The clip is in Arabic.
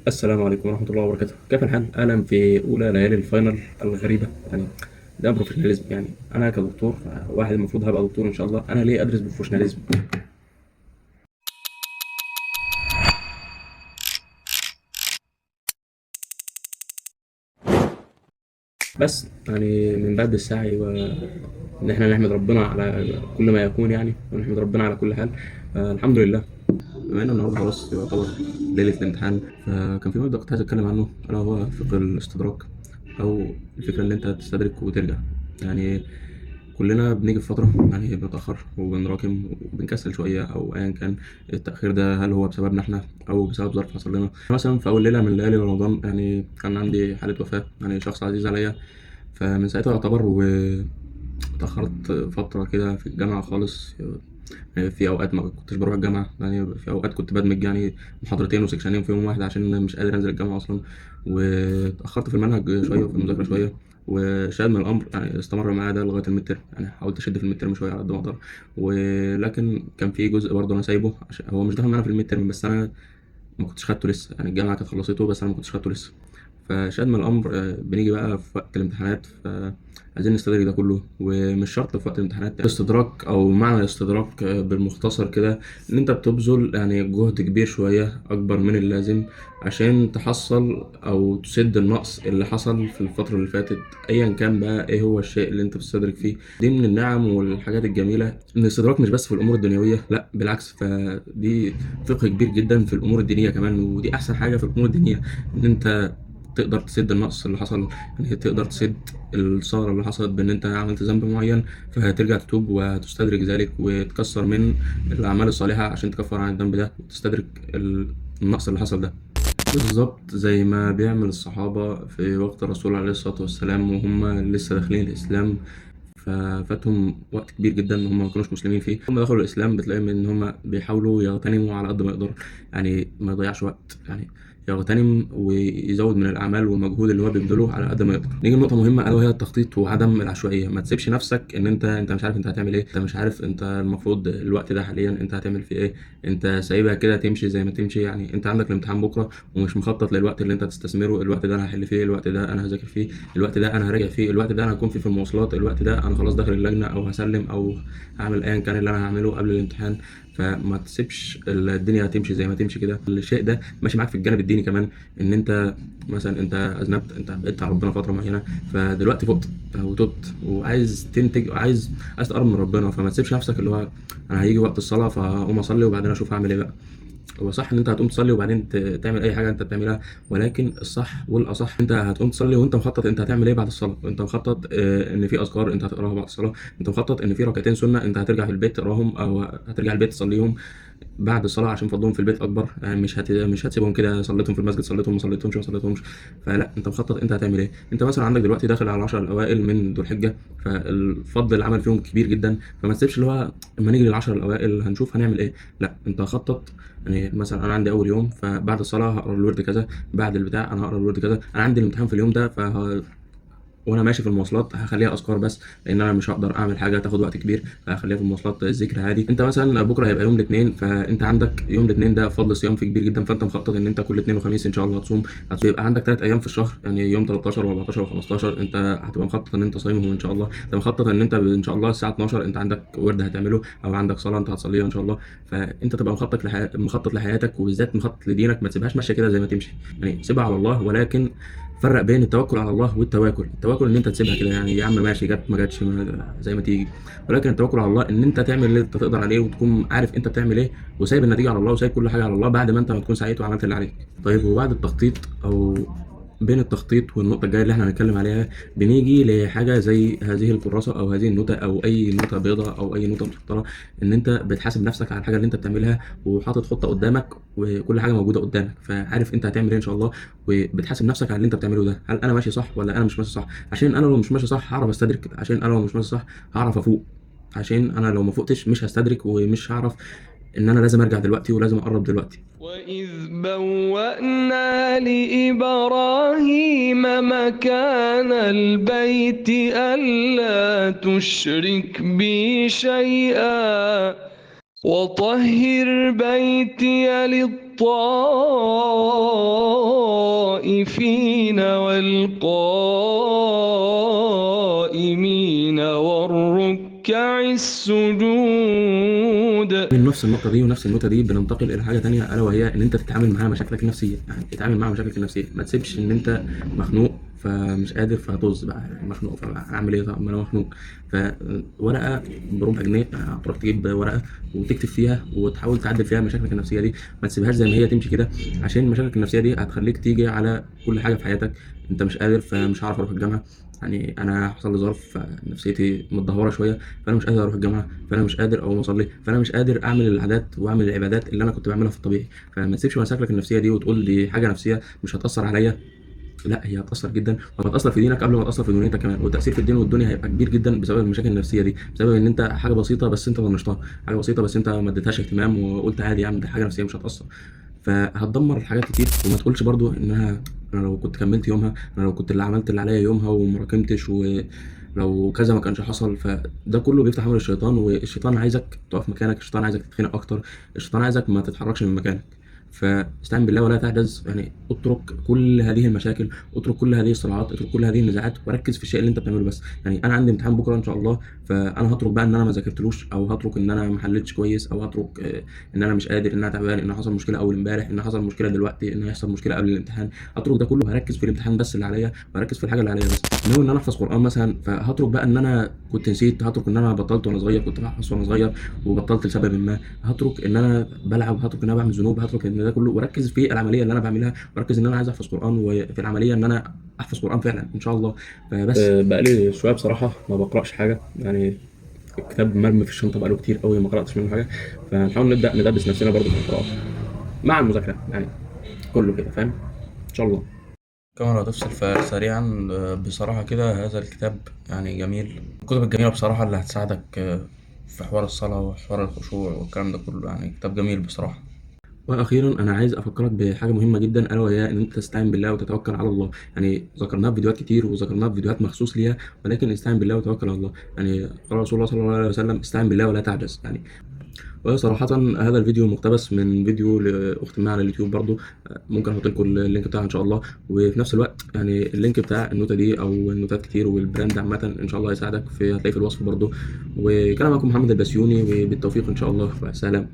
السلام عليكم ورحمة الله وبركاته. كيف الحال؟ أهلا في أولى ليالي الفاينل الغريبة يعني. ده بروفيشناليزم يعني. أنا كدكتور واحد المفروض هبقى دكتور إن شاء الله. أنا ليه أدرس بروفيشناليزم؟ بس يعني من باب السعي وإن إحنا نحمد ربنا على كل ما يكون يعني، ونحمد ربنا على كل حال. الحمد لله. بما إن النهاردة خلاص يعتبر ليلة الامتحان، فكان في مبدأ كنت عايز أتكلم عنه ألا هو فقه الاستدراك، أو الفكرة إن أنت تستدرك وترجع. يعني كلنا بنيجي في فترة يعني بنتأخر وبنراكم وبنكسل شوية أو أيا كان. التأخير ده هل هو بسببنا إحنا أو بسبب ظرف حصل لنا؟ مثلا في أول ليلة من ليالي رمضان يعني كان عندي حالة وفاة، يعني شخص عزيز عليا. فمن ساعتها يعتبر واتأخرت فترة كده في الجامعة خالص. في أوقات ما كنتش بروح الجامعة، يعني في أوقات كنت بدمج يعني محاضرتين وسكشنين في يوم واحد عشان مش قادر أنزل الجامعة أصلا. واتأخرت في المنهج شوية وفي المذاكرة شوية. وشاهد من الأمر يعني استمر معايا ده لغاية الميد ترم، يعني حاولت أشد في الميد ترم شوية على قد ما أقدر. ولكن كان في جزء برضه أنا سايبه عشان هو مش داخل معانا في الميد ترم، بس أنا ما كنتش خدته لسه، يعني الجامعة كانت خلصته بس أنا ما كنتش خدته لسه. فشاهد من الأمر بنيجي بقى في وقت الامتحانات فعايزين نستدرك ده كله، ومش شرط في وقت الامتحانات. الاستدراك أو معنى الاستدراك بالمختصر كده إن أنت بتبذل يعني جهد كبير شوية أكبر من اللازم عشان تحصل أو تسد النقص اللي حصل في الفترة اللي فاتت، أيا كان بقى إيه هو الشيء اللي أنت بتستدرك فيه. دي من النعم والحاجات الجميلة إن الاستدراك مش بس في الأمور الدنيوية، لأ بالعكس، فدي فقه كبير جدا في الأمور الدينية كمان، ودي أحسن حاجة في الأمور الدينية. إن أنت تقدر تسد النقص اللي حصل، يعني تقدر تسد الثغرة اللي حصلت بإن أنت عملت ذنب معين، فهترجع تتوب وتستدرك ذلك وتكسر من الأعمال الصالحة عشان تكفر عن الذنب ده وتستدرك النقص اللي حصل ده. بالظبط زي ما بيعمل الصحابة في وقت الرسول عليه الصلاة والسلام وهم لسه داخلين الإسلام. ففاتهم وقت كبير جدا ان هم ما كانوش مسلمين فيه. هم دخلوا الاسلام بتلاقيهم ان هم بيحاولوا يغتنموا على قد ما يقدروا، يعني ما يضيعش وقت، يعني يغتنم ويزود من الاعمال والمجهود اللي هو بيبذله على قد ما يقدر. نيجي لنقطه مهمه الا وهي التخطيط وعدم العشوائيه. ما تسيبش نفسك ان انت مش عارف انت هتعمل ايه، انت مش عارف انت المفروض الوقت ده حاليا انت هتعمل فيه ايه. انت سايبها كده تمشي زي ما تمشي، يعني انت عندك الامتحان بكره ومش مخطط للوقت اللي انت تستثمره. الوقت ده انا هحل فيه، الوقت ده انا هذاكر فيه، الوقت ده انا هراجع فيه، الوقت ده انا هكون فيه في المواصلات، الوقت ده انا خلاص داخل اللجنه او هسلم او هعمل ايا كان اللي انا هعمله قبل الامتحان. فما تسيبش الدنيا تمشي زي ما تمشي كده. الشيء ده ماشي معاك في الجانب الديني كمان، ان انت مثلا انت اذنبت، انت بعدت عن ربنا فتره معينه، فدلوقتي فقت وتبت وعايز تنتج وعايز تقرب من ربنا. فما تسيبش نفسك اللي هو انا هيجي وقت الصلاه فاقوم اصلي وبعدين اشوف هعمل ايه بقى. هو صح ان انت هتقوم تصلي وبعدين تعمل اي حاجه انت بتعملها، ولكن الصح والاصح انت هتقوم تصلي وانت مخطط انت هتعمل ايه بعد الصلاه، وانت مخطط ان في اذكار انت هتقراها بعد الصلاه، انت مخطط ان في ركعتين سنه انت هترجع في البيت تقراهم او هترجع البيت تصليهم بعد الصلاه عشان فضلهم في البيت اكبر. يعني مش هتسيبهم كده صليتهم في المسجد صليتهم ما صليتهمش ما صليتهمش. فلا، انت مخطط انت هتعمل ايه. انت مثلا عندك دلوقتي داخل على العشر الاوائل من ذو الحجه، فالفضل العمل فيهم كبير جدا. فما تسيبش اللي هو اما نيجي للعشر الاوائل هنشوف هنعمل ايه. لا، انت خطط. يعني مثلا انا عندي اول يوم فبعد الصلاه هقرا الورد كذا، بعد البتاع انا هقرا الورد كذا، انا عندي الامتحان في اليوم ده وانا ماشي في المواصلات هخليها اذكار بس، لان انا مش هقدر اعمل حاجه تاخد وقت كبير، فهخليها في المواصلات ذكر عادي. انت مثلا بكره هيبقى يوم الاثنين، فانت عندك يوم الاثنين ده فضل صيام فيه كبير جدا، فانت مخطط ان انت كل اثنين وخميس ان شاء الله هتصوم. هيبقى عندك 3 ايام في الشهر، يعني يوم 13 و14 و15 انت هتبقى مخطط ان انت صايمهم ان شاء الله. انت مخطط ان انت ان شاء الله الساعه 12 انت عندك ورد هتعمله او عندك صلاه انت هتصليها ان شاء الله. فانت تبقى مخطط لحياتك، وبالذات مخطط لدينك. ما تسيبهاش ماشيه كده زي ما تمشي، يعني سيبها على الله، ولكن فرق بين التوكل على الله والتواكل. التواكل ان انت تسيبها كده، يعني يا عم ماشي، جت ما جاتش زي ما تيجي. ولكن التوكل على الله ان انت تعمل اللي انت تقدر عليه وتكون عارف انت بتعمل ايه، وسايب النتيجه على الله وسايب كل حاجه على الله بعد ما انت ما تكون سعيت وعملت اللي عليك. طيب وبعد التخطيط او بين التخطيط والنقطة الجاية اللي احنا هنتكلم عليها، بنيجي لحاجة زي هذه الكراسة أو هذه النوتة أو أي نوتة بيضاء أو أي نوتة مسطرة. إن أنت بتحاسب نفسك على الحاجة اللي أنت بتعملها، وحاطط خطة قدامك وكل حاجة موجودة قدامك، فعارف أنت هتعمل إيه إن شاء الله. وبتحاسب نفسك على اللي أنت بتعمله ده، هل أنا ماشي صح ولا أنا مش ماشي صح، عشان أنا لو مش ماشي صح هعرف أستدرك، عشان أنا لو مش ماشي صح هعرف أفوق، عشان أنا لو ما فوقتش مش هستدرك ومش هعرف إن أنا لازم أرجع دلوقتي ولازم أقرب دلوقتي. وإذ بوأنا لإبراهيم مكان البيت ألا تشرك بي شيئا وطهر بيتي للطائفين الخائفين والقائمين والركع السجود. من نفس النقطة دي ونفس النقطة دي بننتقل إلى حاجة تانية، ألا وهي إن أنت تتعامل مع مشاكلك النفسية. يعني تتعامل مع مشاكلك النفسية، ما تسيبش إن أنت مخنوق فمش قادر فهطز بقى، يعني مخنوق فأعمل إيه؟ طب ما أنا مخنوق. فورقة بربع جنيه هتروح تجيب ورقة وتكتب فيها وتحاول تعدل فيها مشاكلك النفسية دي، ما تسيبهاش زي ما هي تمشي كده، عشان مشاكلك النفسية دي هتخليك تيجي على كل حاجة في حياتك. أنت مش قادر فمش هعرف أروح الجامعة، يعني أنا حصل لي ظرف نفسيتي متدهورة شوية، فأنا مش قادر أروح الجامعة، فأنا مش قادر أقوم أصلي، فأنا مش قادر أعمل العادات وأعمل العبادات اللي أنا كنت بعملها في الطبيعي. فما تسيبش مشاكلك النفسية دي وتقول دي حاجة نفسية مش هتأثر عليا. لا، هي هتأثر جدا، وهتأثر في دينك قبل ما تأثر في دنيتك كمان، والتأثير في الدين والدنيا هيبقى كبير جدا بسبب المشاكل النفسية دي، بسبب إن أنت حاجة بسيطة بس أنت طنشتها، حاجة بسيطة بس أنت ما اديتهاش اهتمام وقلت عادي يا عم دي حاجة نفسية مش هتأثر. فهتدمر حاجات كتير. وما تقولش برضو انها انا لو كنت كملت يومها، انا لو كنت اللي عملت اللي عليا يومها ومراكمتش، ولو كذا ما كانش حصل. فده كله بيفتح عمل الشيطان، والشيطان عايزك تقف مكانك، الشيطان عايزك تتخنق اكتر، الشيطان عايزك ما تتحركش من مكانك. فاستعن بالله ولا تعجز، يعني اترك كل هذه المشاكل، اترك كل هذه الصراعات، اترك كل هذه النزاعات، وركز في الشيء اللي انت بتعمله بس. يعني انا عندي امتحان بكره ان شاء الله، فانا هترك بقى ان انا ما ذاكرتلوش، او هترك ان انا ما حلتش كويس، او هترك ان انا مش قادر، ان انا تعبان، ان حصل مشكله اول امبارح، ان حصل مشكله دلوقتي، ان هيحصل مشكله قبل الامتحان. اترك ده كله وهركز في الامتحان بس اللي عليا، وهركز في الحاجه اللي عليا بس. ناوي ان انا احفظ قران مثلا، فهترك بقى ان انا كنت نسيت، هترك ان انا بطلت وانا صغير، كنت بحفظ وانا صغير وبطلت لسبب ما، هترك ان انا بلعب، هترك ان انا بعمل ذنوب، هترك ان ده كله، وركز في العمليه اللي انا بعملها، وركز ان انا عايز احفظ قران، وفي العمليه ان انا احفظ قران فعلا ان شاء الله. فبس بقالي شويه بصراحه ما بقراش حاجه، يعني الكتاب مرمي في الشنطه بقاله كتير قوي ما قراتش منه حاجه. فنحاول نبدا ندبس نفسنا برضو في القراءه مع المذاكره، يعني كله كده فاهم ان شاء الله. كما لو تفصل فسريعا، بصراحة كده هذا الكتاب يعني جميل، الكتب الجميلة بصراحة اللي هتساعدك في حوار الصلاة وحوار الخشوع والكلام ده كله، يعني كتاب جميل بصراحة. واخيرا انا عايز افكرك بحاجه مهمه جدا، الا وهي ان انت تستعين بالله وتتوكل على الله. يعني ذكرناها في فيديوهات كتير وذكرناها في فيديوهات مخصوص ليها، ولكن استعين بالله وتوكل على الله. يعني قال رسول الله صلى الله عليه وسلم استعين بالله ولا تعجز. يعني وصراحة هذا الفيديو مقتبس من فيديو لأخت ما على اليوتيوب برضو، ممكن أحط لكم اللينك بتاعها إن شاء الله. وفي نفس الوقت يعني اللينك بتاع النوتة دي أو النوتات كتير والبراند عامة إن شاء الله هيساعدك، هتلاقيه في الوصف برضو. وكان معكم محمد البسيوني، وبالتوفيق إن شاء الله، سلام.